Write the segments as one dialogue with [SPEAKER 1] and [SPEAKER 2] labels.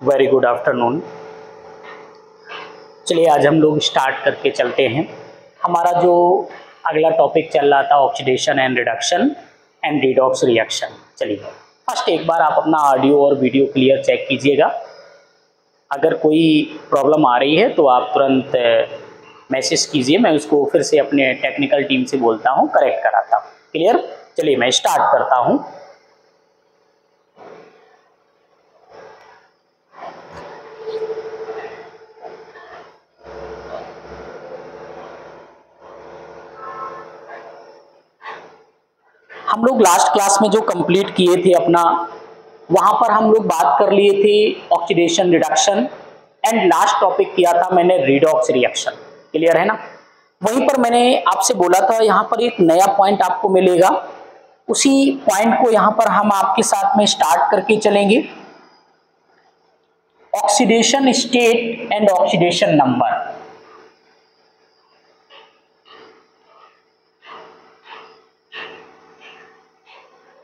[SPEAKER 1] Very good afternoon. चलिए आज हम लोग स्टार्ट करके चलते हैं। हमारा जो अगला टॉपिक चल रहा था oxidation and reduction and redox reaction. चलिए फर्स्ट एक बार आप अपना ऑडियो और वीडियो क्लियर चेक कीजिएगा। अगर कोई प्रॉब्लम आ रही है तो आप तुरंत मैसेज कीजिए, मैं उसको फिर से अपने टेक्निकल टीम से बोलता हूँ, करेक्ट कराता हूँ। क्लियर? चलिए मैं स्टार्ट करता हूँ। हम लोग लास्ट क्लास में जो कंप्लीट किए थे अपना, वहां पर हम लोग बात कर लिए थे oxidation reduction and last topic किया था मैंने रिडॉक्स रिएक्शन। क्लियर है ना? वहीं पर मैंने आपसे बोला था यहाँ पर एक नया पॉइंट आपको मिलेगा, उसी पॉइंट को यहाँ पर हम आपके साथ में स्टार्ट करके चलेंगे। Oxidation state and oxidation number.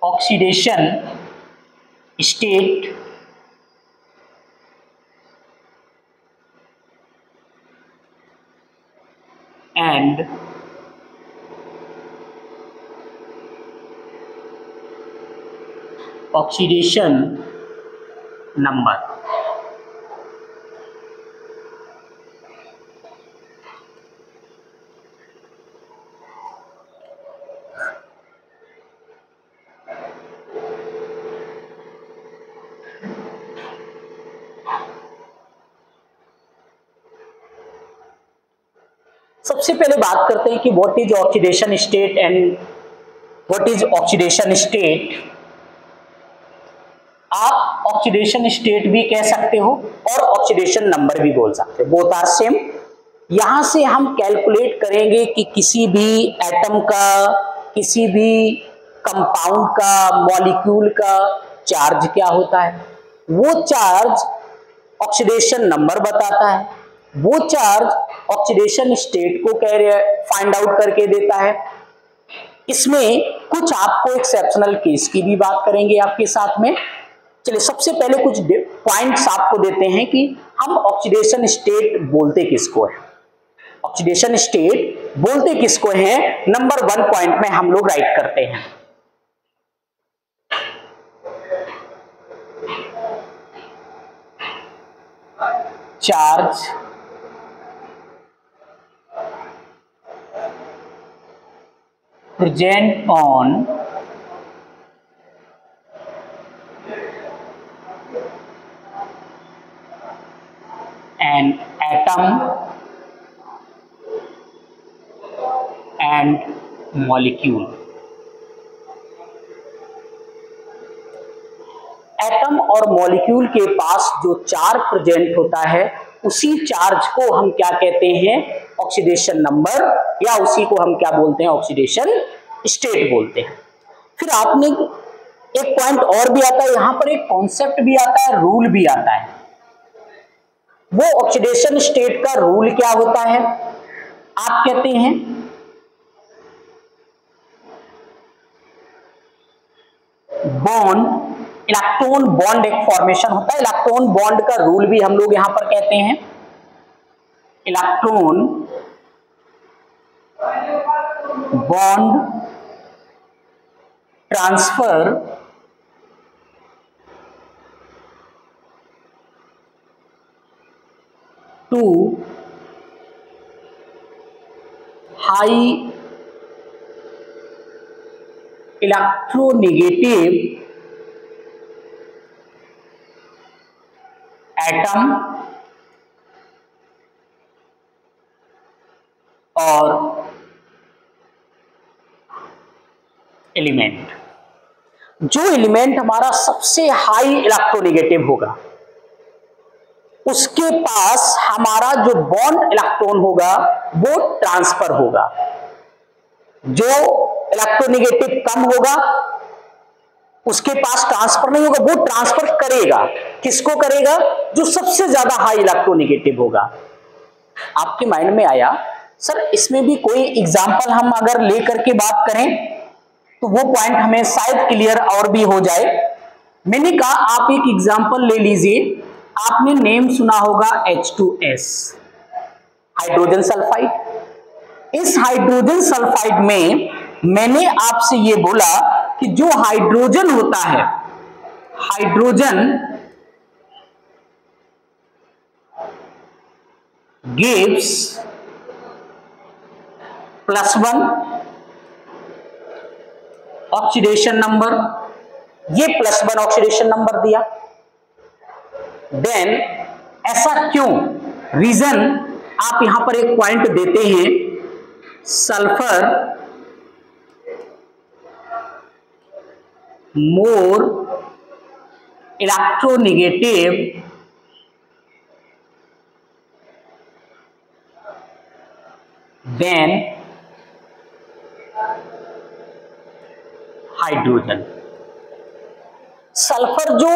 [SPEAKER 1] Oxidation state and oxidation number. सबसे पहले बात करते हैं कि what is oxidation state and what is oxidation state. आप ऑक्सीडेशन स्टेट भी कह सकते हो और ऑक्सीडेशन नंबर भी बोल सकते हो, बोथ आर सेम। यहां से हम कैलकुलेट करेंगे कि किसी भी एटम का, किसी भी कंपाउंड का, मॉलिक्यूल का चार्ज क्या होता है। वो चार्ज ऑक्सीडेशन नंबर बताता है, वो चार्ज ऑक्सीडेशन स्टेट को फाइंड आउट करके देता है। इसमें कुछ आपको एक्सेप्शनल केस की भी बात करेंगे आपके साथ में। चलिए सबसे पहले कुछ पॉइंट्स आपको देते हैं कि हम ऑक्सीडेशन स्टेट बोलते किसको है, ऑक्सीडेशन स्टेट बोलते किसको है। नंबर 1 पॉइंट में हम लोग राइट करते हैं charge present on an atom and molecule। Atom और मॉलिक्यूल के पास जो चार्ज प्रेजेंट होता है उसी चार्ज को हम क्या कहते हैं, ऑक्सीडेशन नंबर, या उसी को हम क्या बोलते हैं, ऑक्सीडेशन स्टेट बोलते हैं। फिर आपने एक पॉइंट और भी आता है, यहां पर एक कॉन्सेप्ट भी आता है, रूल भी आता है। वो ऑक्सीडेशन स्टेट का रूल क्या होता है, आप कहते हैं बॉन्ड, इलेक्ट्रॉन बॉन्ड एक फॉर्मेशन होता है। इलेक्ट्रॉन बॉन्ड का रूल भी हम लोग यहां पर कहते हैं electron bond transfer to high electronegative atom or element. जो एलिमेंट हमारा सबसे हाई इलेक्ट्रोनेगेटिव होगा उसके पास हमारा जो बॉन्ड इलेक्ट्रॉन होगा वो ट्रांसफर होगा। जो इलेक्ट्रोनेगेटिव कम होगा उसके पास ट्रांसफर नहीं होगा, वो ट्रांसफर करेगा। किसको करेगा? जो सबसे ज्यादा हाई इलेक्ट्रोनेगेटिव होगा। आपके माइंड में आया सर इसमें भी कोई एग्जांपल हम अगर लेकर के बात करें तो वो पॉइंट हमें शायद क्लियर और भी हो जाए। मैंने कहा आप एक एग्जांपल ले लीजिए। आपने नेम सुना होगा H2S, हाइड्रोजन सल्फाइड। इस हाइड्रोजन सल्फाइड में मैंने आपसे ये बोला कि जो हाइड्रोजन होता है, हाइड्रोजन गिव्स +1 ऑक्सीडेशन नंबर, ये +1 ऑक्सीडेशन नंबर दिया। देन ऐसा क्यों, रीजन आप यहां पर एक पॉइंट देते हैं, sulphur more electronegative than hydrogen. Sulphur जो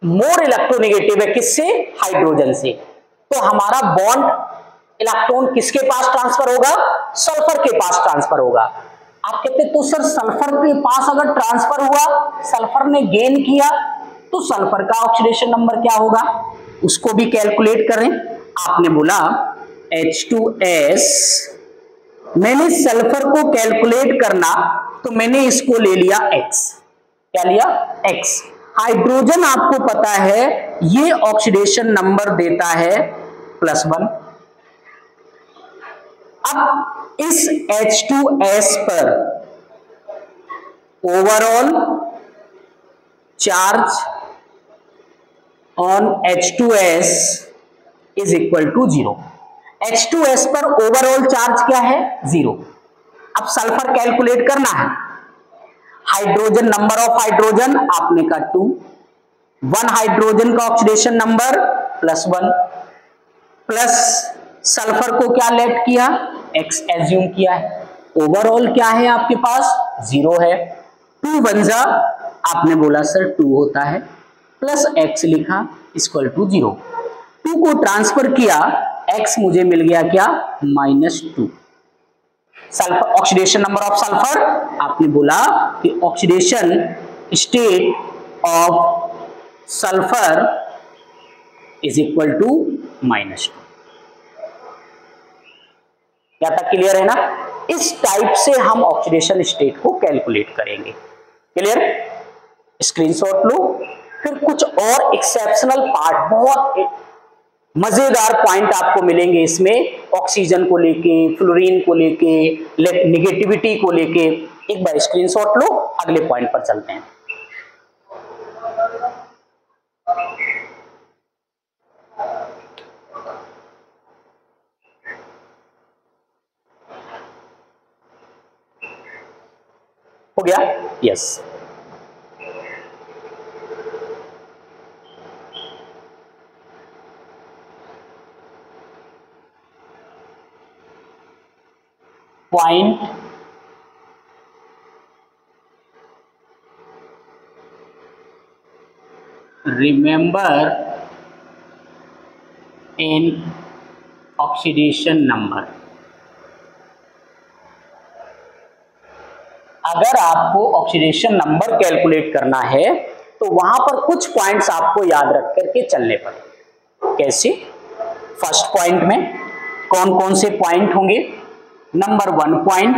[SPEAKER 1] मोर इलेक्ट्रोनेगेटिव है, किससे, हाइड्रोजन से, तो हमारा बॉन्ड इलेक्ट्रॉन किसके पास ट्रांसफर होगा, सल्फर के पास ट्रांसफर होगा। आप कहते तो सर सल्फर के पास अगर ट्रांसफर हुआ, सल्फर ने गेन किया, तो सल्फर का ऑक्सीडेशन नंबर क्या होगा, उसको भी कैलकुलेट करें। आपने बोला H2S, मैंने सल्फर को कैलकुलेट करना तो मैंने इसको ले लिया X, क्या लिया, X। हाइड्रोजन आपको पता है ये ऑक्सीडेशन नंबर देता है +1। अब इस H2S पर overall charge on H2S is equal to 0। H2S पर ओवरऑल चार्ज क्या है, 0। अब सल्फर कैलकुलेट करना है, हाइड्रोजन, नंबर ऑफ हाइड्रोजन आपने का 2, 1 हाइड्रोजन का ऑक्सीडेशन नंबर +1, प्लस सल्फर को क्या लेट किया, X एज्यूम किया है, ओवरऑल क्या है आपके पास, 0 है। 2 बन जा, आपने बोला सर 2 होता है, प्लस X लिखा इक्वल टू 0। 2 को ट्रांसफर किया, X मुझे मिल गया क्या, -2। Sulphur, oxidation number of sulphur, आपने बोला कि oxidation state of sulphur is equal to -2। क्या तक क्लियर है ना। इस टाइप से हम ऑक्सीडेशन स्टेट को कैलकुलेट करेंगे। क्लियर, स्क्रीनशॉट लो। फिर कुछ और एक्सेप्शनल पार्ट, बहुत मजेदार पॉइंट आपको मिलेंगे इसमें, ऑक्सीजन को लेके, फ्लोरीन को लेके, नेगेटिविटी को लेके। एक बार स्क्रीनशॉट लो, अगले पॉइंट पर चलते हैं। हो गया, yes. Point remember in oxidation number। अगर आपको ऑक्सीडेशन नंबर कैलकुलेट करना है तो वहां पर कुछ पॉइंट्स आपको याद रख करके चलने पड़े। कैसे, फर्स्ट पॉइंट में कौन कौन से पॉइंट होंगे। नंबर 1 पॉइंट,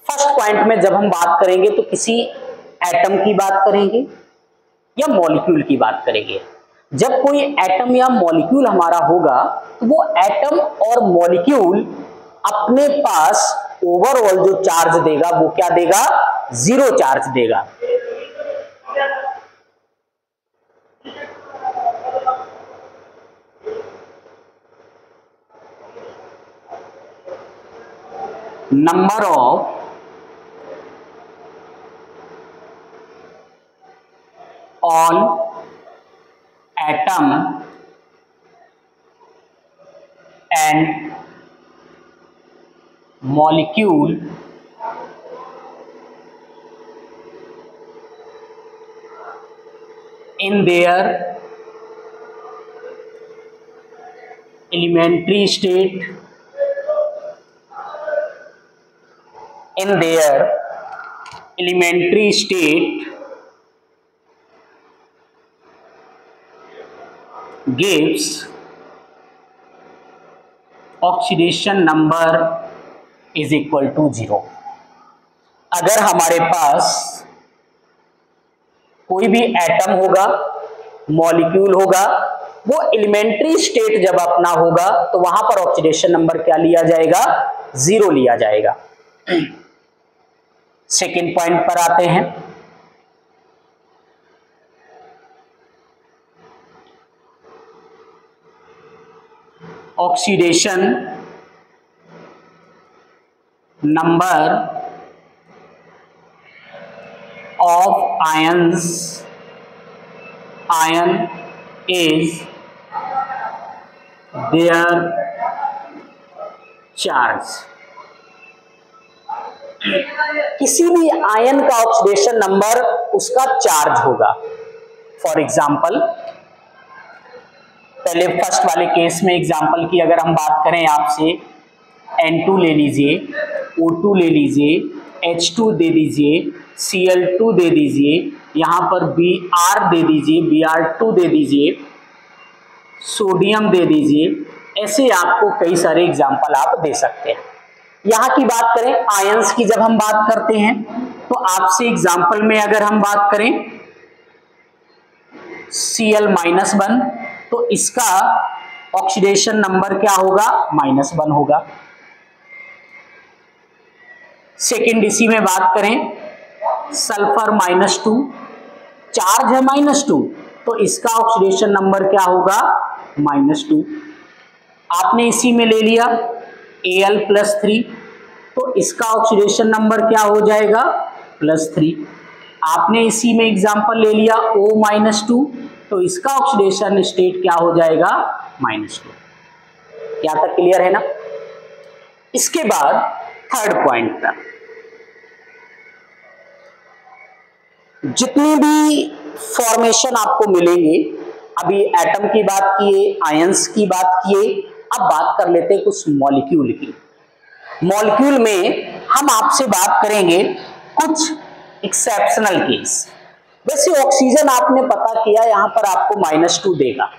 [SPEAKER 1] फर्स्ट पॉइंट में जब हम बात करेंगे तो किसी एटम की बात करेंगे या मॉलिक्यूल की बात करेंगे। जब कोई एटम या मॉलिक्यूल हमारा होगा तो वो एटम और मॉलिक्यूल अपने पास ओवरऑल जो चार्ज देगा वो क्या देगा, 0 चार्ज देगा। Number of all atom and molecule in their elementary state, in their elementary state gives oxidation number is equal to 0। अगर हमारे पास कोई भी एटम होगा, मॉलिक्यूल होगा, वो एलिमेंट्री स्टेट जब अपना होगा तो वहां पर ऑक्सीडेशन नंबर क्या लिया जाएगा? 0 लिया जाएगा। सेकेंड पॉइंट पर आते हैं। Oxidation number of ion is their charge. किसी भी आयन का ऑक्सीडेशन नंबर उसका चार्ज होगा। फॉर एग्जाम्पल, पहले फर्स्ट वाले केस में एग्जाम्पल की अगर हम बात करें आपसे, N2 ले लीजिए, O2 ले लीजिए, H2 दे दीजिए, Cl2 दे दीजिए, यहां पर Br दे दीजिए, Br2 दे दीजिए, सोडियम दे दीजिए। ऐसे आपको कई सारे एग्जाम्पल आप दे सकते हैं। यहां की बात करें आयंस की, जब हम बात करते हैं तो आपसे एग्जाम्पल में अगर हम बात करें Cl-1, तो इसका ऑक्सीडेशन नंबर क्या होगा? -1 होगा। सेकेंड इसी में बात करें सल्फर -2, चार्ज है -2, तो इसका ऑक्सीडेशन नंबर क्या होगा? -2। आपने इसी में ले लिया Al+3, तो इसका ऑक्सीडेशन नंबर क्या हो जाएगा? +3। आपने इसी में एग्जांपल ले लिया O-2, तो इसका ऑक्सीडेशन स्टेट क्या हो जाएगा? -2। यहां तक क्लियर है ना? इसके बाद थर्ड पॉइंट पर, जितनी भी फॉर्मेशन आपको मिलेंगे, अभी एटम की बात किए, आयंस की बात किए, अब बात कर लेते हैं कुछ मॉलिक्यूल की। मॉलिक्यूल में हम आपसे बात करेंगे कुछ एक्सेप्शनल केस। वैसे ऑक्सीजन आपने पता किया, यहां पर आपको -2 देगा,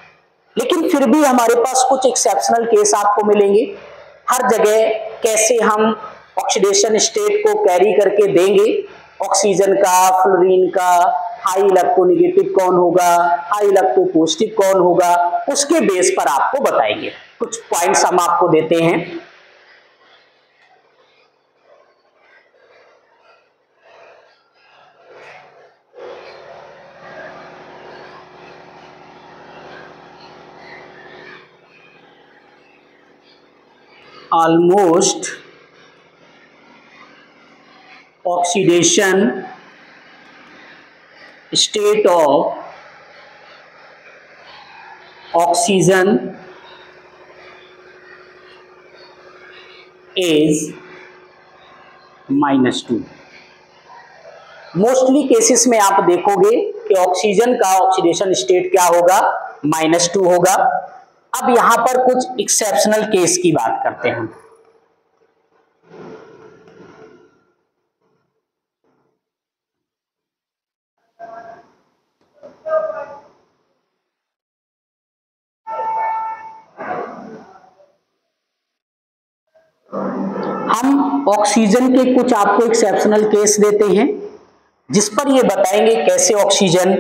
[SPEAKER 1] लेकिन फिर भी हमारे पास कुछ एक्सेप्शनल केस आपको मिलेंगे। हर जगह कैसे हम ऑक्सीडेशन स्टेट को कैरी करके देंगे, ऑक्सीजन का, फ्लोरीन का, हाई इलेक्ट्रोनेगेटिव कौन होगा, हाई इलेक्ट्रो पॉजिटिव कौन होगा, उसके बेस पर आपको बताएंगे। कुछ पॉइंट्स हम आपको देते हैं। Almost oxidation state of oxygen is -2। Mostly cases में आप देखोगे कि ऑक्सीजन का ऑक्सीडेशन स्टेट क्या होगा? -2 होगा। अब यहां पर कुछ एक्सेप्शनल केस की बात करते हैं। हम ऑक्सीजन के कुछ आपको एक्सेप्शनल केस देते हैं, जिस पर ये बताएंगे कैसे ऑक्सीजन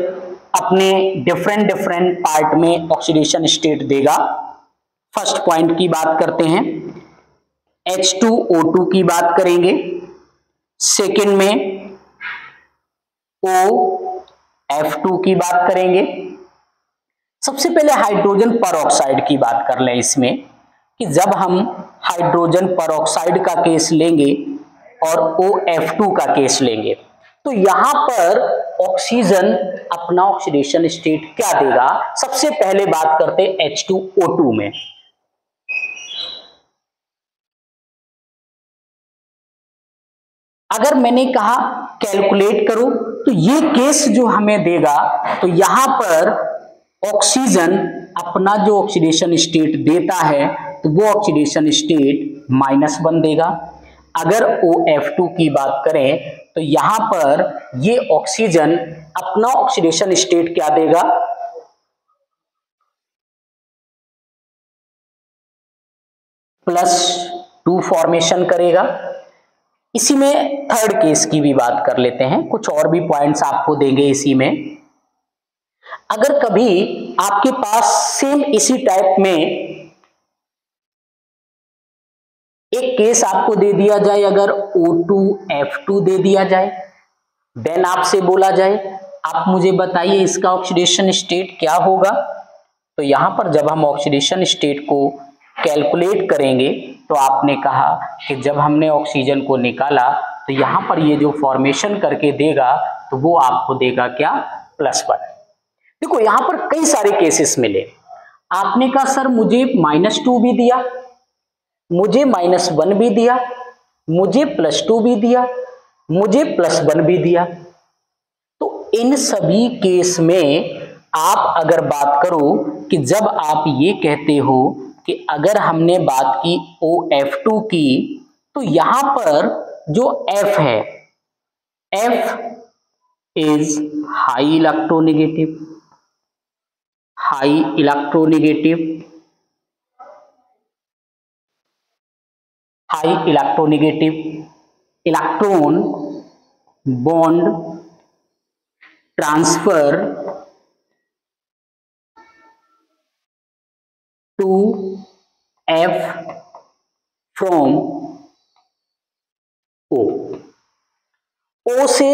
[SPEAKER 1] अपने डिफरेंट पार्ट में ऑक्सीडेशन स्टेट देगा। फर्स्ट पॉइंट की बात करते हैं, H2O2 की बात करेंगे। सेकंड में OF2 की बात करेंगे। सबसे पहले हाइड्रोजन परऑक्साइड की बात कर लें इसमें, कि जब हम हाइड्रोजन परऑक्साइड का केस लेंगे और OF2 का केस लेंगे, तो यहां पर ऑक्सीजन अपना ऑक्सीडेशन स्टेट क्या देगा? सबसे पहले बात करते हैं H2O2 में। अगर मैंने कहा कैलकुलेट करो, तो ये केस जो हमें देगा, तो यहां पर ऑक्सीजन अपना जो ऑक्सीडेशन स्टेट देता है, तो वो ऑक्सीडेशन स्टेट -1 देगा। अगर OF2 की बात करें, तो यहां पर ये ऑक्सीजन अपना ऑक्सीडेशन स्टेट क्या देगा? +2 फॉर्मेशन करेगा। इसी में थर्ड केस की भी बात कर लेते हैं, कुछ और भी पॉइंट्स आपको देंगे इसी में। अगर कभी आपके पास सेम इसी टाइप में एक केस आपको दे दिया जाए, अगर O2F2 दे दिया जाए, देन आपसे बोला जाए आप मुझे बताइए इसका ऑक्सीडेशन स्टेट क्या होगा। तो यहां पर जब हम ऑक्सीडेशन स्टेट को कैलकुलेट करेंगे तो आपने कहा कि जब हमने ऑक्सीजन को निकाला तो यहां पर ये जो फॉर्मेशन करके देगा तो वो आपको देगा क्या, +1। देखो यहां पर कई सारे केसेस मिले। आपने कहा सर मुझे -2 भी दिया, मुझे -1 भी दिया, मुझे +2 भी दिया, मुझे +1 भी दिया। तो इन सभी केस में आप अगर बात करो कि जब आप ये कहते हो कि अगर हमने बात की OF2 की, तो यहां पर जो F है, F is high electronegative, high electronegative, high electronegative electron bond transfer to F from O। O से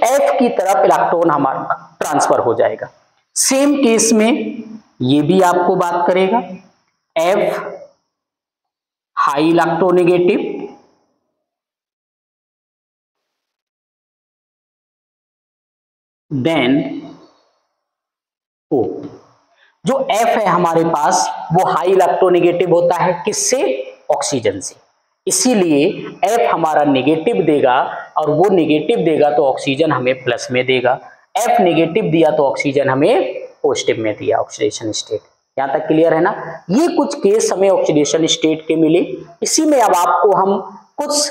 [SPEAKER 1] F की तरफ इलेक्ट्रॉन हमारा ट्रांसफर हो जाएगा। सेम केस में ये भी आपको बात करेगा, F high electronegative, then O। जो F है हमारे पास वो हाई इलेक्ट्रोनेगेटिव होता है, किससे, ऑक्सीजन से। इसीलिए F हमारा नेगेटिव देगा और वो नेगेटिव देगा तो ऑक्सीजन हमें प्लस में देगा, F नेगेटिव दिया तो ऑक्सीजन हमें पॉजिटिव में दिया ऑक्सीडेशन स्टेट। यहां तक क्लियर है ना। ये कुछ केस हमें ऑक्सीडेशन स्टेट के मिले। इसी में अब आपको हम कुछ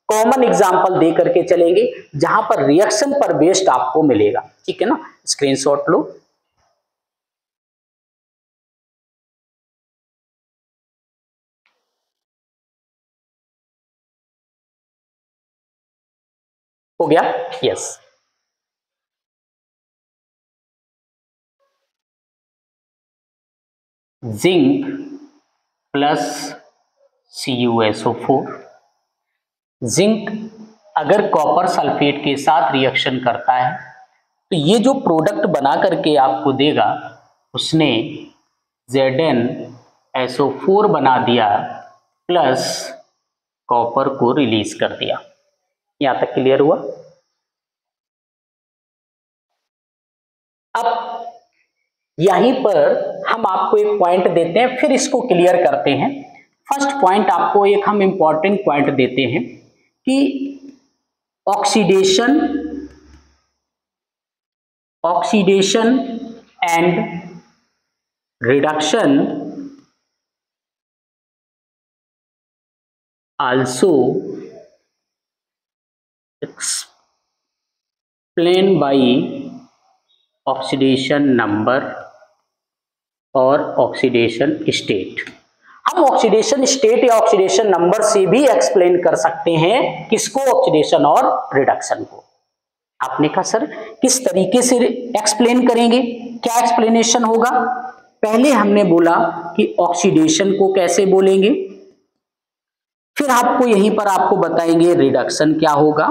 [SPEAKER 1] कॉमन एग्जांपल दे करके चलेंगे जहां पर रिएक्शन पर बेस्ड आपको मिलेगा, ठीक है ना। स्क्रीनशॉट लो। हो गया, yes. Zinc plus CuSO4। Zinc अगर कॉपर सल्फेट के साथ रिएक्शन करता है तो ये जो प्रोडक्ट बना करके आपको देगा उसने ZnSO4 बना दिया प्लस कॉपर को रिलीज कर दिया। यहां तक क्लियर हुआ। अब यहीं पर हम आपको एक पॉइंट देते हैं, फिर इसको क्लियर करते हैं। फर्स्ट पॉइंट आपको एक हम इंपॉर्टेंट पॉइंट देते हैं कि oxidation and reduction also explain by oxidation number और ऑक्सीडेशन स्टेट। हम ऑक्सीडेशन स्टेट या ऑक्सीडेशन नंबर से भी एक्सप्लेन कर सकते हैं किसको, ऑक्सीडेशन और रिडक्शन को। आपने कहा सर किस तरीके से एक्सप्लेन करेंगे, क्या एक्सप्लेनेशन होगा। पहले हमने बोला कि ऑक्सीडेशन को कैसे बोलेंगे, फिर आपको यहीं पर आपको बताएंगे रिडक्शन क्या होगा।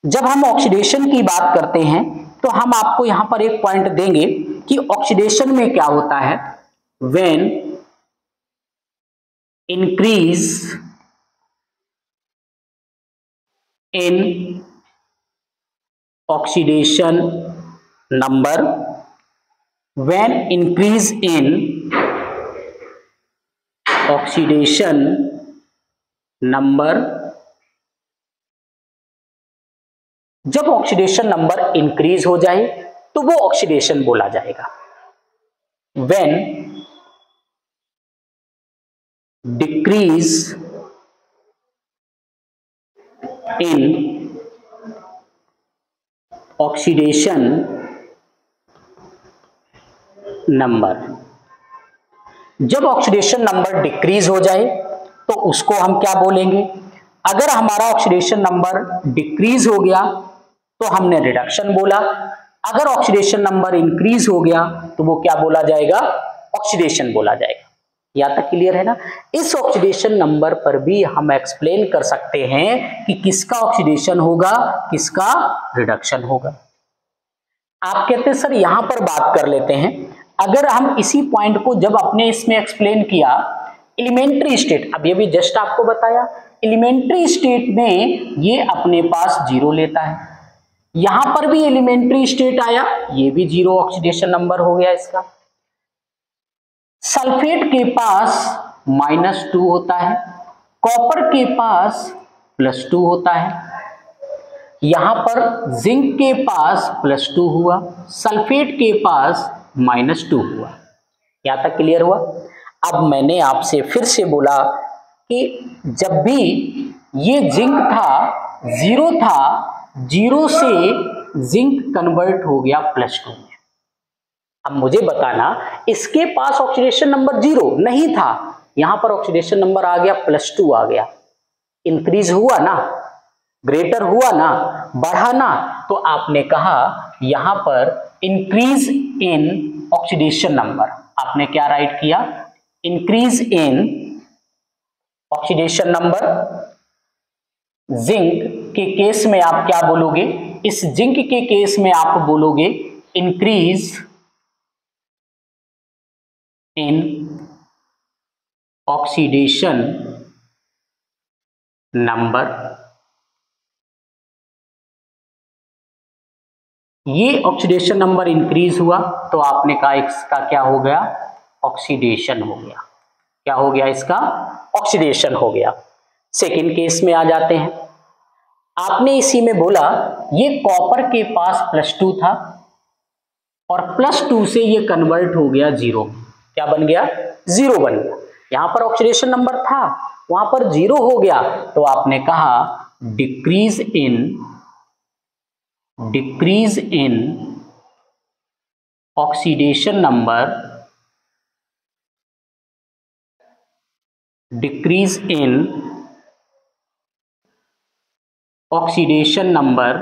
[SPEAKER 1] जब हम ऑक्सीडेशन की बात करते हैं तो हम आपको यहां पर एक पॉइंट देंगे कि ऑक्सीडेशन में क्या होता है, when increase in oxidation number, when increase in oxidation number, जब ऑक्सीडेशन नंबर इंक्रीज हो जाए तो वो ऑक्सीडेशन बोला जाएगा। When decrease in oxidation number, जब ऑक्सीडेशन नंबर डिक्रीज हो जाए तो उसको हम क्या बोलेंगे? अगर हमारा ऑक्सीडेशन नंबर डिक्रीज हो गया तो हमने रिडक्शन बोला, अगर ऑक्सीडेशन नंबर इंक्रीज हो गया तो वो क्या बोला जाएगा? ऑक्सीडेशन बोला जाएगा। यहां तक क्लियर है ना? इस ऑक्सीडेशन नंबर पर भी हम एक्सप्लेन कर सकते हैं कि किसका ऑक्सीडेशन होगा, किसका रिडक्शन होगा। आप कहते हैं सर यहां पर बात कर लेते हैं, अगर हम इसी पॉइंट को जब अपने इसमें एक्सप्लेन किया एलिमेंट्री स्टेट, अब ये भी जस्ट आपको बताया, एलिमेंट्री स्टेट में ये अपने पास जीरो लेता है, यहां पर भी एलिमेंट्री स्टेट आया, ये भी जीरो ऑक्सीडेशन नंबर हो गया इसका। सल्फेट के पास -2 होता है, कॉपर के पास +2 होता है, यहां पर जिंक के पास +2 हुआ, सल्फेट के पास -2 हुआ। यहां तक क्लियर हुआ? अब मैंने आपसे फिर से बोला कि जब भी ये जिंक था, 0 था, 0 से जिंक कन्वर्ट हो गया +2 में। अब मुझे बताना, इसके पास ऑक्सीडेशन नंबर 0 नहीं था, यहां पर ऑक्सीडेशन नंबर आ गया +2 आ गया, इंक्रीज हुआ ना, ग्रेटर हुआ ना, बढ़ा ना, तो आपने कहा यहां पर इंक्रीज इन ऑक्सीडेशन नंबर। आपने क्या राइट किया? Increase in oxidation number. Zinc के केस में आप क्या बोलोगे? इस जिंक के केस में आप बोलोगे इंक्रीज इन ऑक्सीडेशन नंबर। ये ऑक्सीडेशन नंबर इंक्रीज हुआ तो आपने कहा इसका क्या हो गया? ऑक्सीडेशन हो गया। क्या हो गया? इसका ऑक्सीडेशन हो गया। सेकेंड केस में आ जाते हैं, आपने इसी में बोला ये कॉपर के पास +2 था और +2 से ये कन्वर्ट हो गया 0, क्या बन गया? 0 बन गया। यहां पर ऑक्सीडेशन नंबर था, वहां पर 0 हो गया, तो आपने कहा decrease in oxidation number, decrease in oxidation number.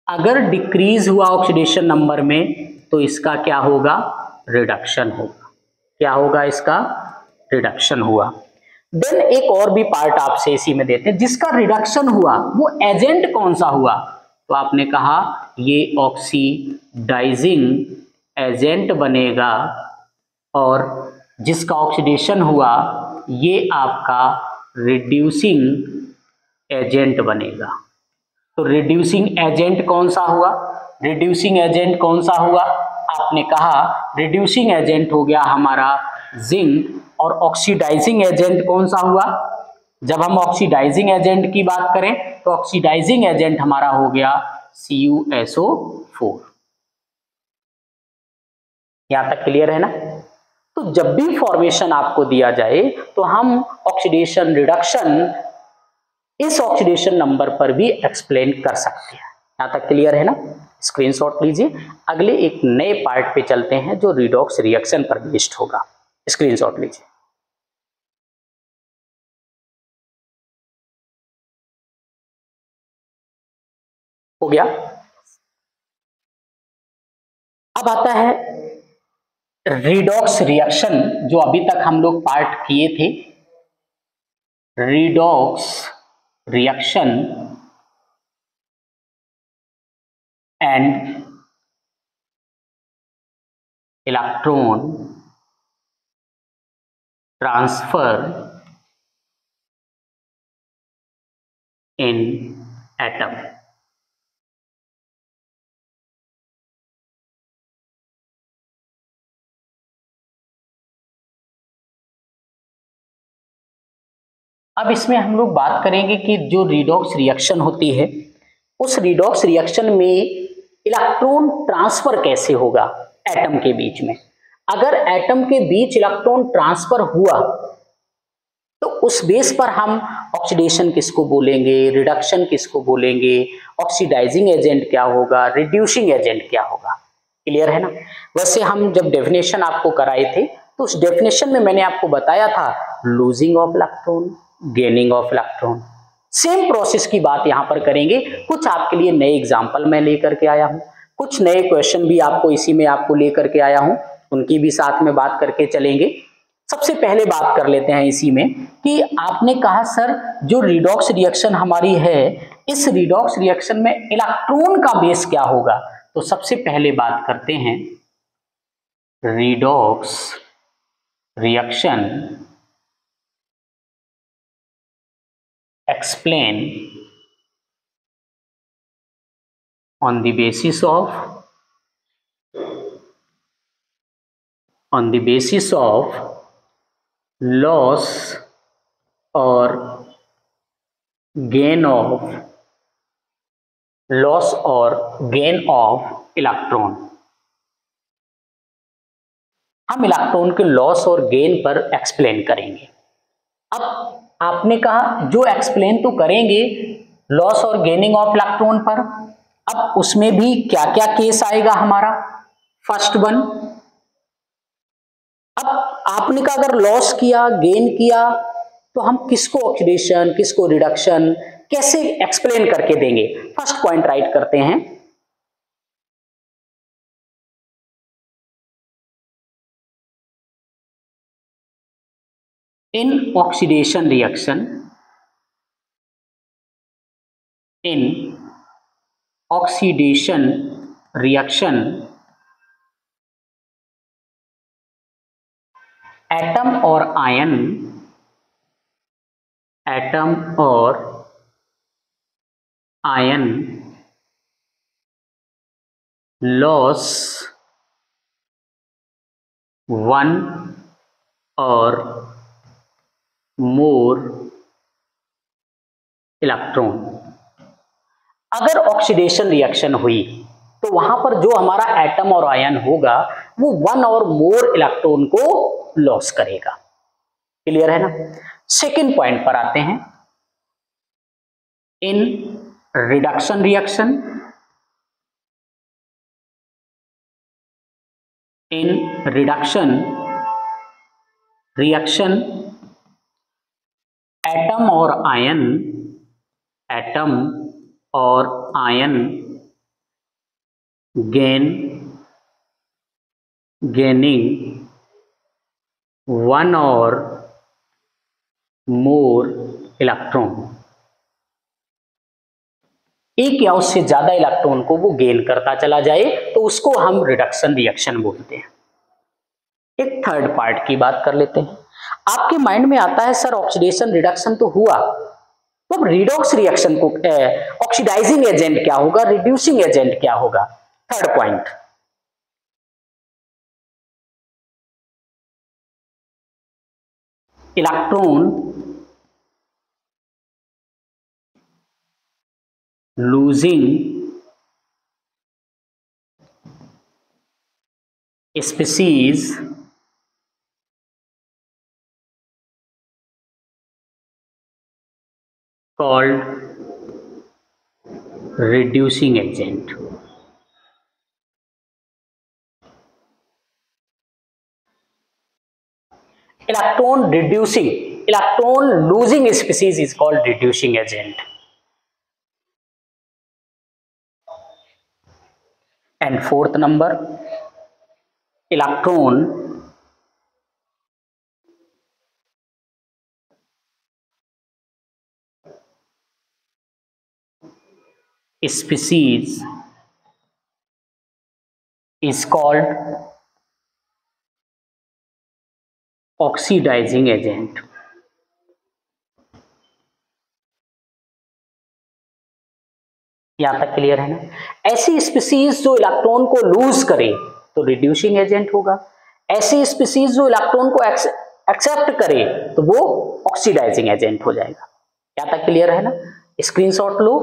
[SPEAKER 1] अगर डिक्रीज हुआ ऑक्सीडेशन नंबर में तो इसका क्या होगा? रिडक्शन होगा। क्या होगा? इसका रिडक्शन हुआ। देन एक और भी पार्ट आपसे इसी में देते हैं, जिसका रिडक्शन हुआ वो एजेंट कौन सा हुआ? तो आपने कहा ये ऑक्सीडाइजिंग एजेंट बनेगा, और जिसका ऑक्सीडेशन हुआ ये आपका रिड्यूसिंग एजेंट बनेगा। तो रिड्यूसिंग एजेंट कौन सा हुआ? रिड्यूसिंग एजेंट कौन सा हुआ? आपने कहा रिड्यूसिंग एजेंट हो गया हमारा जिंक, और ऑक्सीडाइजिंग एजेंट कौन सा हुआ? जब हम ऑक्सीडाइजिंग एजेंट की बात करें तो ऑक्सीडाइजिंग एजेंट हमारा हो गया CuSO4। यहां तक क्लियर है ना? तो जब भी फॉर्मेशन आपको दिया जाए तो हम ऑक्सीडेशन रिडक्शन इस ऑक्सीडेशन नंबर पर भी एक्सप्लेन कर सकते हैं। यहां तक क्लियर है ना? स्क्रीनशॉट लीजिए। अगले एक नए पार्ट पे चलते हैं जो रिडॉक्स रिएक्शन पर बेस्ड होगा। स्क्रीनशॉट लीजिए। हो गया। अब आता है रिडॉक्स रिएक्शन, जो अभी तक हम लोग पार्ट किए थे। Redox reaction and electron transfer in atom. अब इसमें हम लोग बात करेंगे कि जो रिडॉक्स रिएक्शन होती है, उस रिडॉक्स रिएक्शन में इलेक्ट्रॉन ट्रांसफर कैसे होगा एटम के बीच में। अगर एटम के बीच इलेक्ट्रॉन ट्रांसफर हुआ तो उस बेस पर हम ऑक्सीडेशन किसको बोलेंगे, रिडक्शन किसको बोलेंगे, ऑक्सीडाइजिंग एजेंट क्या होगा, रिड्यूसिंग एजेंट क्या होगा, क्लियर है ना। वैसे हम जब डेफिनेशन आपको कराए थे तो उस डेफिनेशन में मैंने आपको बताया था losing of electron, gaining of electron. Same process की बात यहां पर करेंगे। कुछ आपके लिए नए एग्जांपल मैं लेकर के आया हूं, कुछ नए क्वेश्चन भी आपको इसी में आपको लेकर के आया हूं, उनकी भी साथ में बात करके चलेंगे। सबसे पहले बात कर लेते हैं इसी में कि आपने कहा सर जो रिडॉक्स रिएक्शन हमारी है, इस रिडॉक्स रिएक्शन में इलेक्ट्रॉन का बेस क्या होगा। तो सबसे पहले बात करते हैं redox reaction explain on the basis of loss or gain of electron. हम इलेक्ट्रॉन के लॉस और गेन पर एक्सप्लेन करेंगे। अब आपने कहा जो एक्सप्लेन तो करेंगे लॉस और गेनिंग ऑफ इलेक्ट्रॉन पर, अब उसमें भी क्या क्या केस आएगा हमारा। फर्स्ट वन, अब आपने कहा अगर लॉस किया गेन किया तो हम किसको ऑक्सीडेशन किसको रिडक्शन कैसे एक्सप्लेन करके देंगे। फर्स्ट पॉइंट राइट करते हैं, in oxidation reaction एटम और आयन लॉस वन और मोर इलेक्ट्रॉन। अगर ऑक्सीडेशन रिएक्शन हुई तो वहां पर जो हमारा एटम और आयन होगा वो वन और मोर इलेक्ट्रॉन को लॉस करेगा। क्लियर है ना। सेकेंड पॉइंट पर आते हैं, इन रिडक्शन रिएक्शन एटम और आयन गेनिंग वन और मोर इलेक्ट्रॉन। एक या उससे ज्यादा इलेक्ट्रॉन को वो गेन करता चला जाए तो उसको हम रिडक्शन रिएक्शन बोलते हैं। एक थर्ड पार्ट की बात कर लेते हैं। आपके माइंड में आता है सर ऑक्सीडेशन रिडक्शन तो हुआ, तो रिडॉक्स रिएक्शन को ऑक्सीडाइजिंग एजेंट क्या होगा, रिड्यूसिंग एजेंट क्या होगा। Third point, electron losing species called reducing agent। electron losing species is called reducing agent। and fourth number, electron species is called oxidizing agent। यहां तक क्लियर है ना। ऐसी स्पीसीज जो इलेक्ट्रॉन को लूज करे तो रिड्यूसिंग एजेंट होगा, ऐसी स्पीसीज जो इलेक्ट्रॉन को एक्सेप्ट करे तो वो ऑक्सीडाइजिंग एजेंट हो जाएगा। यहां तक क्लियर है ना। स्क्रीनशॉट लो।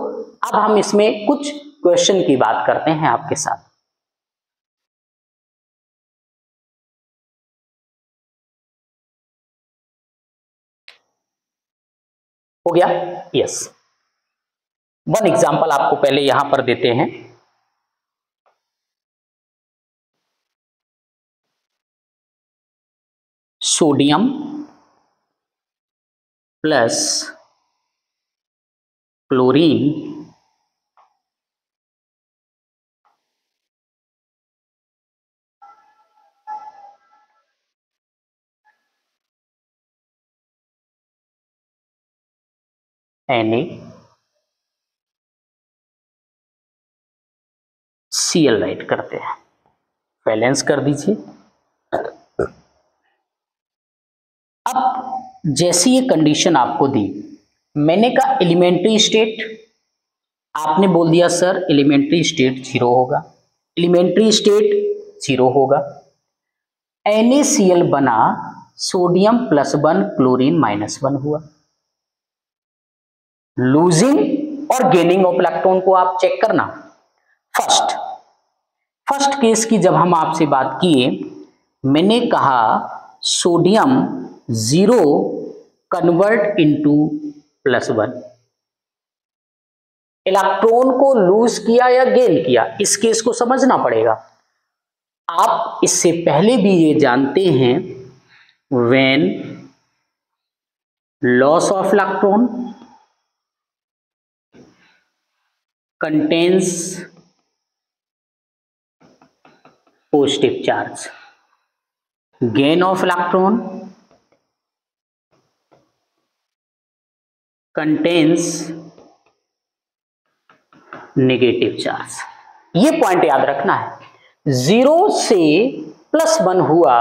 [SPEAKER 1] अब हम इसमें कुछ क्वेश्चन की बात करते हैं आपके साथ। हो गया, यस। वन एग्जांपल आपको पहले यहां पर देते हैं। Sodium plus chlorine NaCl right करते हैं, बैलेंस कर दीजिए। अब जैसी ये कंडीशन आपको दी, मैंने कहा एलिमेंट्री स्टेट, आपने बोल दिया सर एलिमेंट्री स्टेट 0 होगा, एलिमेंट्री स्टेट 0 होगा। NaCl बना सोडियम +1 क्लोरीन -1 हुआ। लूजिंग और गेनिंग ऑफ इलेक्ट्रॉन को आप चेक करना। फर्स्ट केस की जब हम आपसे बात किए, मैंने कहा सोडियम 0 कन्वर्ट इनटू +1, इलेक्ट्रॉन को लूज किया या गेन किया, इस केस को समझना पड़ेगा। आप इससे पहले भी ये जानते हैं, when loss of electron contains positive charge, gain of electron contains negative charge। ये पॉइंट याद रखना है। 0 से +1 हुआ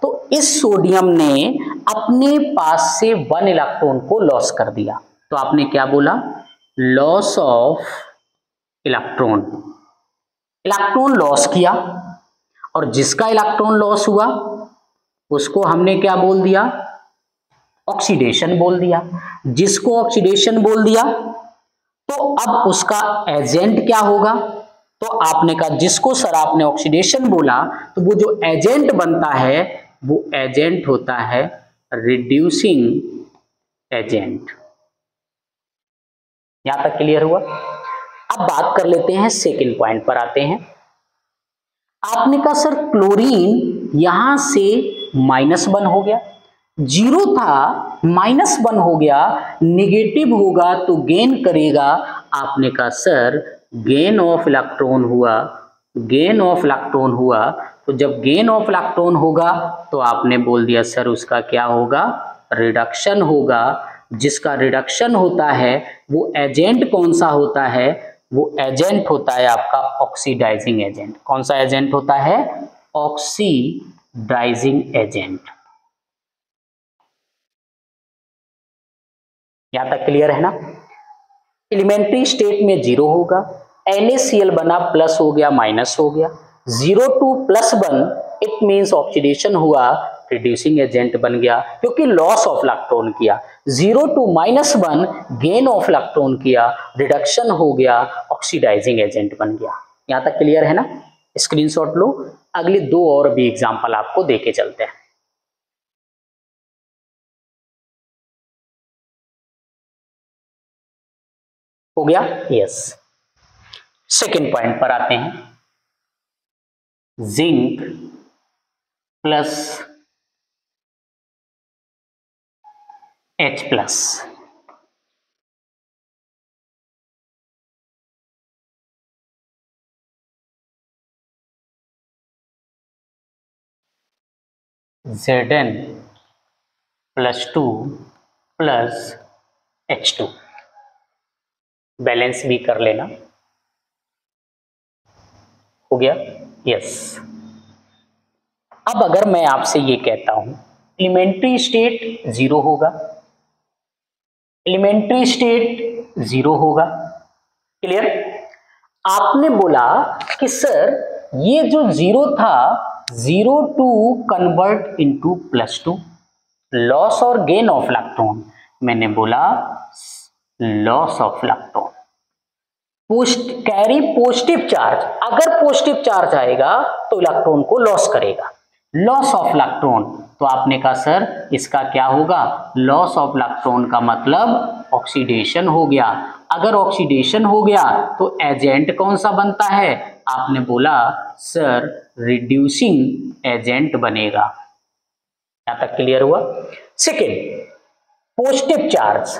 [SPEAKER 1] तो इस सोडियम ने अपने पास से 1 इलेक्ट्रॉन को लॉस कर दिया, तो आपने क्या बोला, loss of electron. Electron loss किया और जिसका इलेक्ट्रॉन लॉस हुआ उसको हमने क्या बोल दिया, ऑक्सीडेशन बोल दिया। जिसको ऑक्सीडेशन बोल दिया तो अब उसका एजेंट क्या होगा, तो आपने कहा जिसको सर आपने ऑक्सीडेशन बोला तो वो जो एजेंट बनता है वो एजेंट होता है रिड्यूसिंग एजेंट। यहां तक क्लियर हुआ। अब बात कर लेते हैं, सेकंड पॉइंट पर आते हैं। आपने कहा सर क्लोरीन यहां से -1 हो गया, 0 था -1 हो गया, निगेटिव होगा तो गेन करेगा। आपने कहा सर गेन ऑफ इलेक्ट्रॉन हुआ, गेन ऑफ इलेक्ट्रॉन हुआ, तो जब गेन ऑफ इलेक्ट्रॉन होगा तो आपने बोल दिया सर उसका क्या होगा, रिडक्शन होगा। जिसका रिडक्शन होता है वो एजेंट कौन सा होता है, वो एजेंट होता है आपका ऑक्सीडाइजिंग एजेंट। कौन सा एजेंट होता है, ऑक्सीडाइजिंग एजेंट। यहां तक क्लियर है ना। एलिमेंट्री स्टेट में 0 होगा, NaCl बना प्लस हो गया माइनस हो गया, 0 to +1 इट मीन्स ऑक्सीडेशन हुआ, रिड्यूसिंग एजेंट बन गया क्योंकि लॉस ऑफ इलेक्ट्रॉन किया। 0 to -1 गेन ऑफ इलेक्ट्रॉन किया, रिडक्शन हो गया, ऑक्सीडाइजिंग एजेंट बन गया। यहां तक क्लियर है ना। स्क्रीनशॉट लो, अगले 2 और भी एग्जांपल आपको देके चलते हैं। हो गया, यस। सेकेंड पॉइंट पर आते हैं, zinc plus H+, Zn+2 plus H2, balance भी कर लेना। हो गया, यस। अब अगर मैं आपसे ये कहता हूं एलिमेंट्री स्टेट 0 होगा, एलिमेंट्री स्टेट 0 होगा, क्लियर। आपने बोला कि सर ये जो 0 था 0 to कन्वर्ट इनटू +2, लॉस और गेन ऑफ इलेक्ट्रॉन, मैंने बोला loss of electron, carry positive charge, अगर पॉजिटिव चार्ज आएगा तो इलेक्ट्रॉन को लॉस करेगा, लॉस ऑफ इलेक्ट्रॉन। तो आपने कहा सर इसका क्या होगा, लॉस ऑफ इलेक्ट्रॉन का मतलब ऑक्सीडेशन हो गया। अगर ऑक्सीडेशन हो गया तो एजेंट कौन सा बनता है, आपने बोला सर रिड्यूसिंग एजेंट बनेगा। यहां तक क्लियर हुआ। Second, positive charge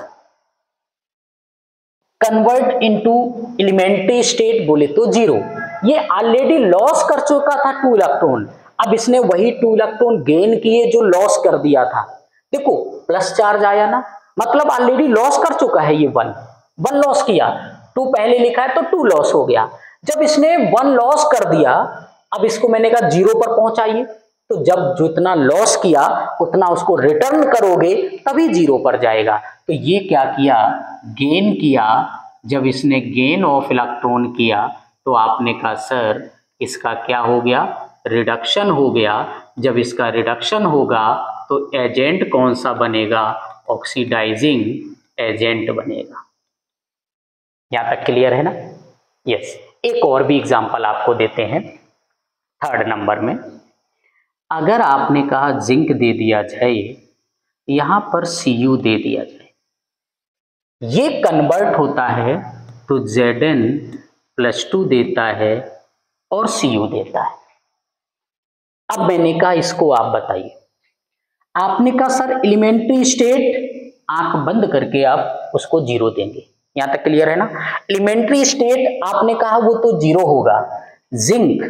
[SPEAKER 1] convert into elementary state बोले तो जीरो। ये ऑलरेडी लॉस कर चुका था 2 इलेक्ट्रॉन, अब इसने वही 2 इलेक्ट्रॉन गेन किए जो लॉस कर दिया था। देखो प्लस चार्ज आया ना, मतलब ऑलरेडी लॉस कर चुका है। ये 1 लॉस किया, 2 पहले लिखा है तो 2 लॉस हो गया। जब इसने 1 लॉस कर दिया, अब इसको मैंने कहा 0 पर पहुंचाइए, तो जब जितना लॉस किया उतना उसको रिटर्न करोगे तभी 0 पर जाएगा। तो ये क्या किया, गेन किया। जब इसने गेन ऑफ इलेक्ट्रॉन किया तो आपने कहा सर इसका क्या हो गया, रिडक्शन हो गया। जब इसका रिडक्शन होगा तो एजेंट कौन सा बनेगा, ऑक्सीडाइजिंग एजेंट बनेगा। यहां तक क्लियर है ना? यस। एक और भी एग्जांपल आपको देते हैं 3rd नंबर में। अगर आपने कहा जिंक दे दिया जाए, यहां पर Cu दे दिया जाए, ये कन्वर्ट होता है तो Zn+2 देता है और Cu देता है। अब मैंने कहा इसको आप बताइए। आपने कहा सर एलिमेंट्री स्टेट, आंख बंद करके आप उसको 0 देंगे। यहां तक क्लियर है ना? एलिमेंट्री स्टेट आपने कहा वो तो 0 होगा। जिंक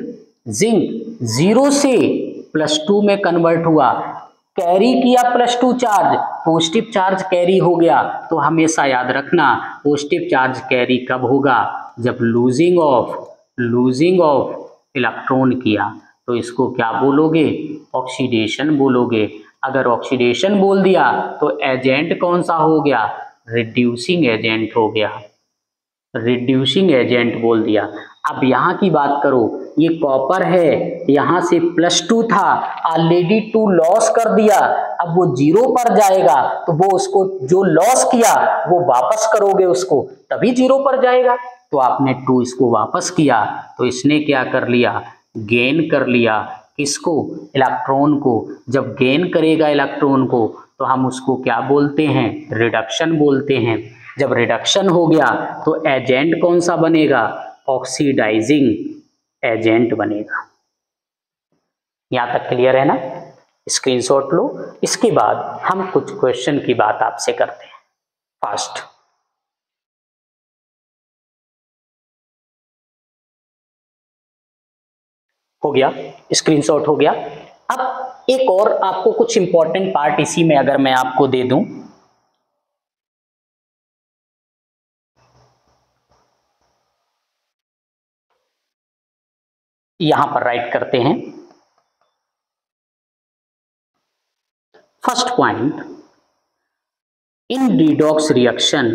[SPEAKER 1] 0 से +2 में कन्वर्ट हुआ, कैरी किया +2 चार्ज, पॉजिटिव चार्ज कैरी हो गया। तो हमेशा याद रखना पॉजिटिव चार्ज कैरी कब होगा, जब लूजिंग ऑफ इलेक्ट्रॉन किया। तो इसको क्या बोलोगे, ऑक्सीडेशन बोलोगे। अगर ऑक्सीडेशन बोल दिया तो एजेंट कौन सा हो गया, रिड्यूसिंग एजेंट हो गया, रिड्यूसिंग एजेंट बोल दिया। अब यहां की बात करो, ये कॉपर है, यहां से +2 था, ऑलरेडी 2 लॉस कर दिया, अब वो 0 पर जाएगा। तो वो उसको जो लॉस किया वो वापस करोगे उसको, तभी 0 पर जाएगा। तो आपने 2 इसको वापस किया तो इसने क्या कर लिया, गेन कर लिया। किसको, इलेक्ट्रॉन को। जब गेन करेगा इलेक्ट्रॉन को तो हम उसको क्या बोलते हैं, रिडक्शन बोलते हैं। जब रिडक्शन हो गया तो एजेंट कौन सा बनेगा, ऑक्सीडाइजिंग एजेंट बनेगा। यहां तक क्लियर है ना? स्क्रीनशॉट लो। इसके बाद हम कुछ क्वेश्चन की बात आपसे करते हैं। फास्ट हो गया, स्क्रीनशॉट हो गया। अब एक और आपको कुछ इंपॉर्टेंट पार्ट इसी में अगर मैं आपको दे दूं, यहां पर राइट करते हैं। First point, in redox reaction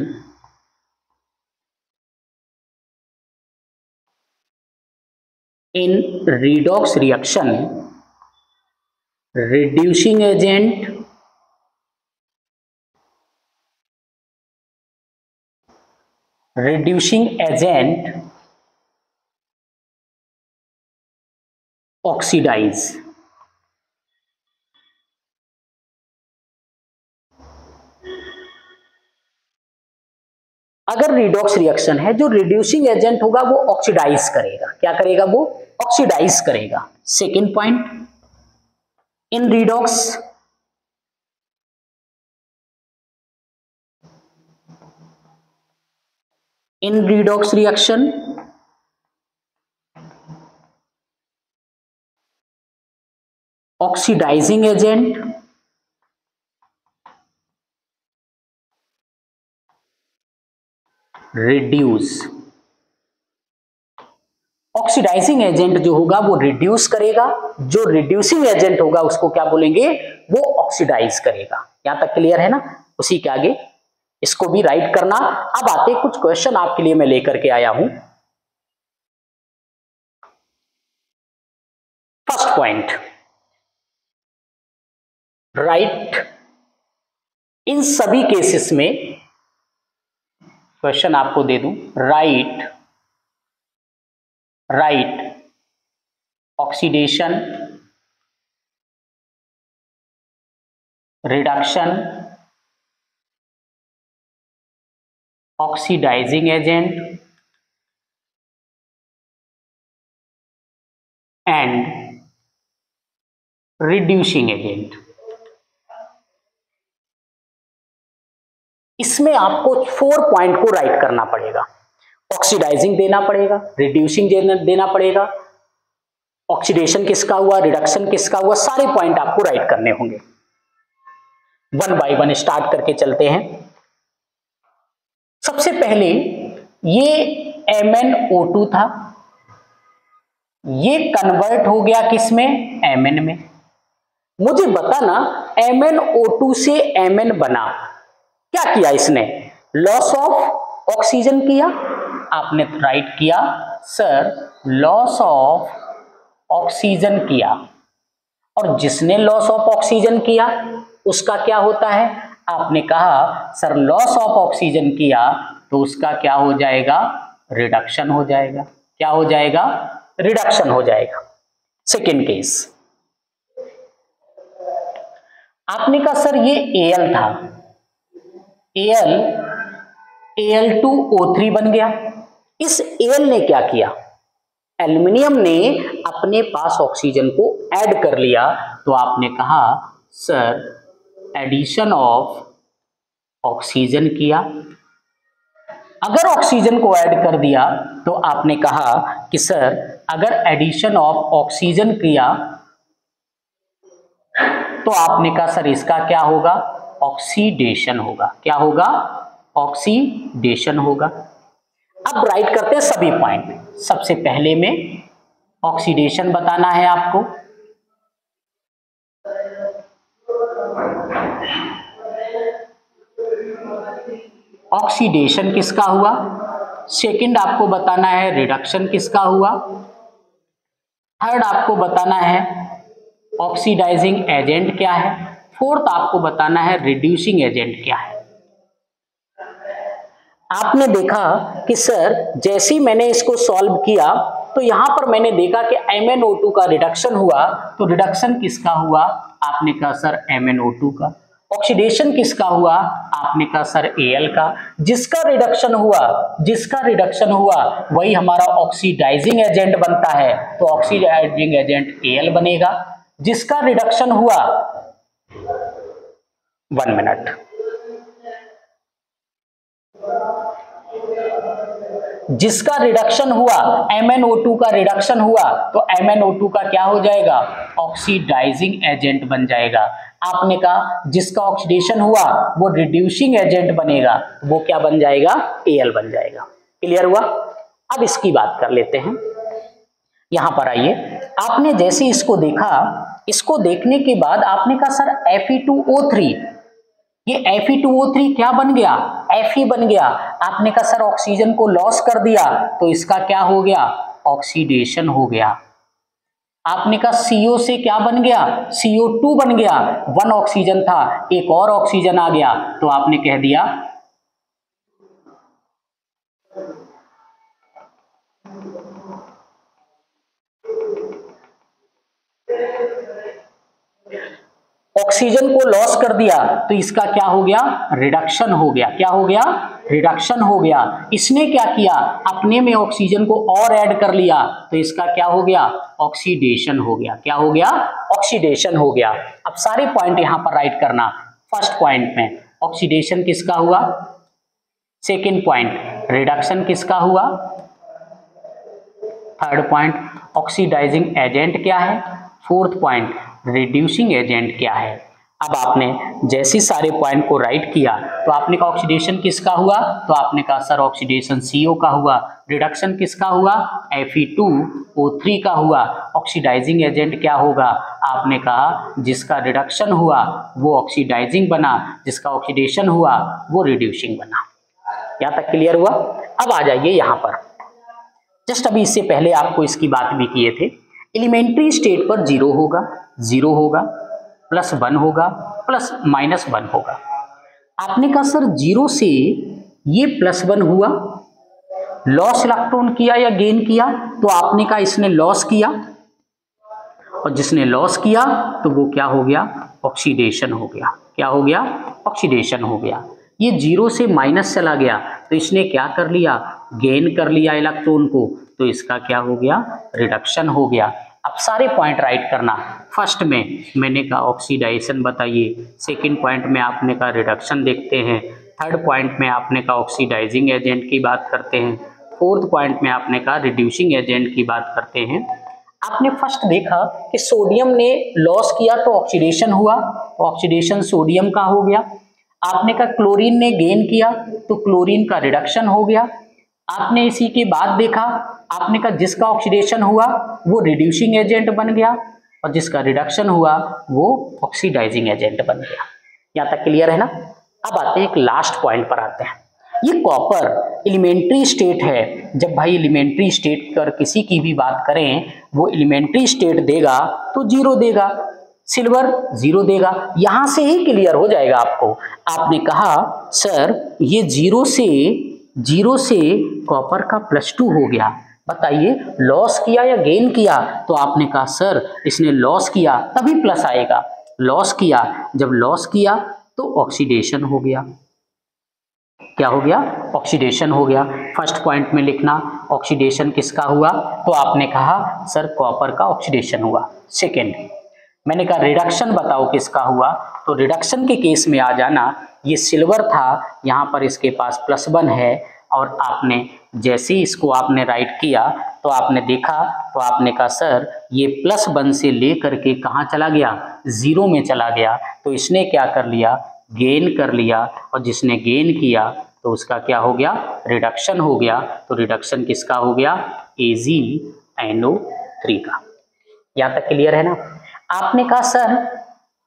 [SPEAKER 1] reducing agent oxidize। अगर रिडॉक्स रिएक्शन है, जो रिड्यूसिंग एजेंट होगा वो ऑक्सीडाइज करेगा। क्या करेगा, वो ऑक्सीडाइज करेगा। Second point, in redox reaction oxidizing agent reduce। Oxidising agent जो होगा वो रिड्यूस करेगा, जो रिड्यूसिंग एजेंट होगा उसको क्या बोलेंगे, वो ऑक्सीडाइज करेगा। यहां तक क्लियर है ना? उसी के आगे इसको भी राइट करना। अब आते कुछ क्वेश्चन आपके लिए मैं लेकर के आया हूं। फर्स्ट पॉइंट, राइट इन सभी केसेस में, क्वेश्चन आपको दे दूं, right oxidation, reduction, oxidising agent and reducing agent. इसमें आपको 4 पॉइंट को राइट करना पड़ेगा। ऑक्सीडाइजिंग देना पड़ेगा, रिड्यूसिंग देना पड़ेगा, ऑक्सीडेशन किसका हुआ, रिडक्शन किसका हुआ, सारे पॉइंट आपको राइट करने होंगे। 1 बाय 1 स्टार्ट करके चलते हैं। सबसे पहले ये MnO2 था, ये कन्वर्ट हो गया किसमें, Mn में। मुझे बताना MnO2 से Mn बना, क्या किया इसने, लॉस ऑफ ऑक्सीजन किया। आपने राइट किया सर लॉस ऑफ ऑक्सीजन किया, और जिसने लॉस ऑफ ऑक्सीजन किया उसका क्या होता है, आपने कहा सर लॉस ऑफ ऑक्सीजन किया तो उसका क्या हो जाएगा, रिडक्शन हो जाएगा। क्या हो जाएगा, रिडक्शन हो जाएगा। सेकेंड केस, आपने कहा सर ये Al था, Al2O3 बन गया। इस Al ने क्या किया, एल्युमिनियम ने अपने पास ऑक्सीजन को ऐड कर लिया, तो आपने कहा सर एडिशन ऑफ ऑक्सीजन किया। अगर ऑक्सीजन को ऐड कर दिया तो आपने कहा कि सर अगर एडिशन ऑफ ऑक्सीजन किया तो आपने कहा सर इसका क्या होगा, ऑक्सीडेशन होगा। क्या होगा, ऑक्सीडेशन होगा। अब राइट करते हैं सभी पॉइंट। सबसे पहले में ऑक्सीडेशन बताना है आपको। ऑक्सीडेशन किसका हुआ, सेकंड आपको बताना है रिडक्शन किसका हुआ, थर्ड आपको बताना है ऑक्सीडाइजिंग एजेंट क्या है, फोर्थ आपको बताना है रिड्यूसिंग एजेंट क्या है। आपने देखा कि सर जैसे ही मैंने इसको सॉल्व किया तो यहां पर मैंने देखा कि MnO2 का रिडक्शन हुआ, तो रिडक्शन किसका हुआ, आपने कहा सर MnO2 का। ऑक्सीडेशन किसका हुआ, आपने कहा सर Al का। जिसका रिडक्शन हुआ वही हमारा ऑक्सीडाइजिंग एजेंट बनता है, तो ऑक्सीडाइजिंग एजेंट Al बनेगा। जिसका रिडक्शन हुआ, 1 मिनट, जिसका रिडक्शन हुआ MnO2 का रिडक्शन हुआ तो MnO2 का क्या हो जाएगा, ऑक्सीडाइजिंग एजेंट बन जाएगा। आपने कहा जिसका ऑक्सीडेशन हुआ वो रिड्यूसिंग एजेंट बनेगा, वो क्या बन जाएगा, Al बन जाएगा। क्लियर हुआ। अब इसकी बात कर लेते हैं। यहां पर आइए, आपने जैसे इसको देखा, इसको देखने के बाद आपने कहा सर Fe2O3, ये Fe2O3 क्या बन गया, Fe बन गया। आपने कहा सर ऑक्सीजन को लॉस कर दिया तो इसका क्या हो गया, ऑक्सीडेशन हो गया। आपने कहा CO से क्या बन गया, CO2 बन गया। 1 ऑक्सीजन था, एक और ऑक्सीजन आ गया, तो आपने कह दिया ऑक्सीजन को लॉस कर दिया तो इसका क्या हो गया, रिडक्शन हो गया। क्या हो गया, रिडक्शन हो गया। इसने क्या किया, अपने में ऑक्सीजन को और ऐड कर लिया तो इसका क्या हो गया, ऑक्सीडेशन हो गया। क्या हो गया, ऑक्सीडेशन हो गया। अब सारे पॉइंट यहां पर राइट करना। फर्स्ट पॉइंट में ऑक्सीडेशन किसका हुआ, सेकेंड पॉइंट रिडक्शन किसका हुआ, थर्ड पॉइंट ऑक्सीडाइजिंग एजेंट क्या है, फोर्थ पॉइंट रिड्यूसिंग एजेंट क्या है। अब आपने जैसे सारे पॉइंट को राइट किया तो आपने कहा ऑक्सीडेशन किसका हुआ, तो आपने कहा सर ऑक्सीडेशन CO का हुआ। रिडक्शन किसका हुआ, Fe2O3 का हुआ। ऑक्सीडाइजिंग एजेंट क्या होगा, आपने कहा जिसका रिडक्शन हुआ वो ऑक्सीडाइजिंग बना, जिसका ऑक्सीडेशन हुआ वो रिड्यूसिंग बना। यहां तक क्लियर हुआ। अब आ जाइए यहां पर, जस्ट अभी इससे पहले आपको इसकी बात भी किए थे। एलिमेंट्री स्टेट पर 0 होगा, 0 होगा, +1 होगा, +-1 होगा। आपने कहा सर 0 से ये +1 हुआ, लॉस इलेक्ट्रॉन किया या गेन किया, तो आपने कहा इसने लॉस किया, और जिसने लॉस किया तो वो क्या हो गया, ऑक्सीडेशन हो गया। क्या हो गया, ऑक्सीडेशन हो गया। ये 0 से माइनस चला गया तो इसने क्या कर लिया, गेन कर लिया इलेक्ट्रॉन को, तो इसका क्या हो गया, रिडक्शन हो गया। अब सारे पॉइंट राइट करना। फर्स्ट में मैंने कहा ऑक्सीडाइजेशन बताइए, सेकंड पॉइंट में आपने कहा रिडक्शन देखते हैं, थर्ड पॉइंट में आपने कहा ऑक्सीडाइजिंग एजेंट की बात करते हैं, फोर्थ पॉइंट में आपने कहा रिड्यूसिंग एजेंट की बात करते हैं। आपने फर्स्ट देखा कि सोडियम ने लॉस किया तो ऑक्सीडेशन हुआ, तो ऑक्सीडेशन सोडियम का हो गया। आपने कहा क्लोरीन ने गेन किया तो क्लोरीन का रिडक्शन हो गया। आपने इसी के बाद देखा, आपने कहा जिसका ऑक्सीडेशन हुआ वो रिड्यूसिंग एजेंट बन गया और जिसका रिडक्शन हुआ वो ऑक्सीडाइजिंग एजेंट बन गया। यहाँ तक क्लियर है ना। अब आते हैं एक लास्ट पॉइंट पर आते हैं। ये कॉपर एलिमेंट्री स्टेट है। जब भाई एलिमेंट्री स्टेट पर किसी की भी बात करें, वो एलिमेंट्री स्टेट देगा तो 0 देगा, सिल्वर 0 देगा। यहां से ही क्लियर हो जाएगा आपको। आपने कहा सर ये 0 से कॉपर का +2 हो गया, बताइए लॉस किया या गेन किया? तो आपने कहा सर इसने लॉस किया तभी प्लस आएगा, लॉस किया। जब लॉस किया तो ऑक्सीडेशन हो गया। क्या हो गया? ऑक्सीडेशन हो गया। फर्स्ट पॉइंट में लिखना ऑक्सीडेशन किसका हुआ, तो आपने कहा सर कॉपर का ऑक्सीडेशन हुआ। सेकेंड मैंने कहा रिडक्शन बताओ किसका हुआ, तो रिडक्शन के केस में आ जाना, ये सिल्वर था, यहाँ पर इसके पास +1 है और आपने जैसे ही इसको आपने राइट किया तो आपने देखा, तो आपने कहा सर ये +1 से लेकर के कहाँ चला गया? 0 में चला गया। तो इसने क्या कर लिया? गेन कर लिया, और जिसने गेन किया तो उसका क्या हो गया? रिडक्शन हो गया। तो रिडक्शन किसका हो गया? AgNO3 का। यहाँ तक क्लियर है ना। आपने कहा सर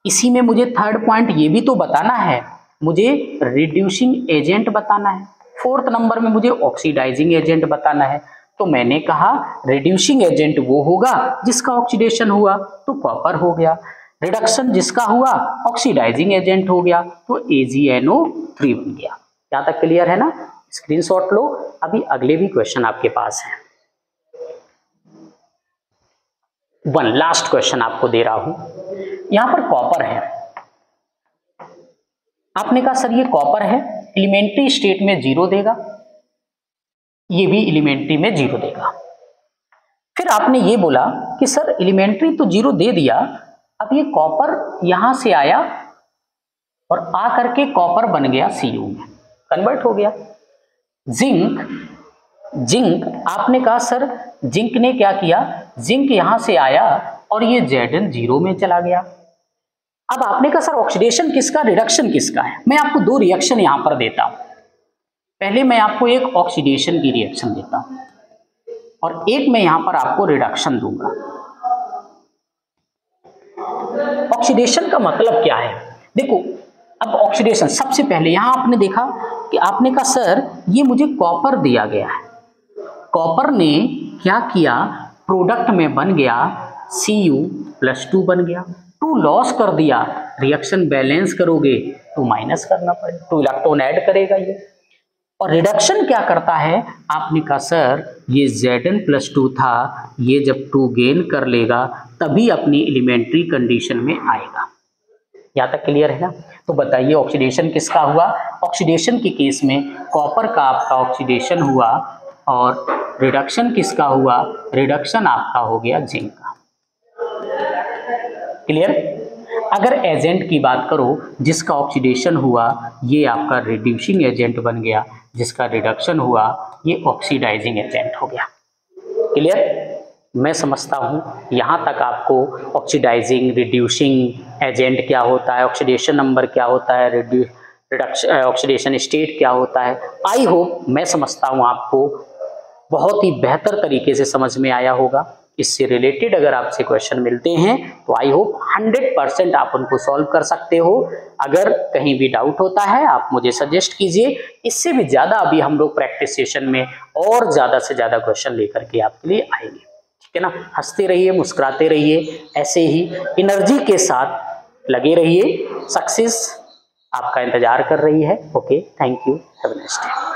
[SPEAKER 1] इसी में मुझे थर्ड पॉइंट ये भी तो बताना है, मुझे रिड्यूसिंग एजेंट बताना है, फोर्थ नंबर में मुझे ऑक्सीडाइजिंग एजेंट बताना है। तो मैंने कहा रिड्यूसिंग एजेंट वो होगा जिसका ऑक्सीडेशन हुआ, तो कॉपर हो गया। रिडक्शन जिसका हुआ ऑक्सीडाइजिंग एजेंट हो गया, तो AgNO3 बन गया। यहाँ तक क्लियर है ना। स्क्रीनशॉट लो। अभी अगले भी क्वेश्चन आपके पास है। वन लास्ट क्वेश्चन आपको दे रहा हूं। यहां पर कॉपर है। आपने कहा सर ये कॉपर है, एलिमेंट्री स्टेट में 0 देगा, ये भी एलिमेंट्री में 0 देगा। फिर आपने ये बोला कि सर एलिमेंट्री तो 0 दे दिया, अब ये कॉपर यहां से आया और आ करके कॉपर बन गया Cu में कन्वर्ट हो गया। जिंक आपने कहा सर जिंक ने क्या किया? जिंक यहां से आया और ये Zn 0 में चला गया। अब आपने कहा सर ऑक्सीडेशन किसका, रिडक्शन किसका है? मैं आपको 2 रिएक्शन यहां पर देता हूं। पहले मैं आपको एक ऑक्सीडेशन की रिएक्शन देता हूं और एक मैं यहां पर आपको रिडक्शन दूंगा। ऑक्सीडेशन का मतलब क्या है? देखो अब ऑक्सीडेशन सबसे पहले यहां आपने देखा कि आपने कहा सर ये मुझे कॉपर दिया गया है, कॉपर ने क्या किया? प्रोडक्ट में बन गया Cu+2 बन गया। 2 लॉस कर दिया, रिएक्शन बैलेंस करोगे तो माइनस करना पड़ेगा, 2 इलेक्ट्रॉन ऐड करेगा ये। और रिडक्शन क्या करता है? आपने कहा सर ये Zn+2 था, ये जब 2 गेन कर लेगा तभी अपनी एलिमेंट्री कंडीशन में आएगा। यहाँ तक क्लियर है ना। तो बताइए ऑक्सीडेशन किसका हुआ? ऑक्सीडेशन के केस में कॉपर का आपका ऑक्सीडेशन हुआ और रिडक्शन किसका हुआ? रिडक्शन आपका हो गया जिंक का। क्लियर। अगर एजेंट की बात करो, जिसका ऑक्सीडेशन हुआ ये आपका रिड्यूसिंग एजेंट बन गया, जिसका रिडक्शन हुआ ये ऑक्सीडाइजिंग एजेंट हो गया। क्लियर। मैं समझता हूँ यहाँ तक आपको ऑक्सीडाइजिंग रिड्यूसिंग एजेंट क्या होता है, ऑक्सीडेशन नंबर क्या होता है, रिडक्शन ऑक्सीडेशन स्टेट क्या होता है, आई होप मैं समझता हूँ आपको बहुत ही बेहतर तरीके से समझ में आया होगा। इससे रिलेटेड अगर आपसे क्वेश्चन मिलते हैं तो आई होप 100% आप उनको सॉल्व कर सकते हो। अगर कहीं भी डाउट होता है आप मुझे सजेस्ट कीजिए, इससे भी ज़्यादा अभी हम लोग प्रैक्टिस सेशन में और ज़्यादा से ज़्यादा क्वेश्चन लेकर के आपके लिए आएंगे। ठीक है ना। हंसते रहिए, मुस्कुराते रहिए, ऐसे ही एनर्जी के साथ लगे रहिए। सक्सेस आपका इंतजार कर रही है। Okay, thank you, have a nice day.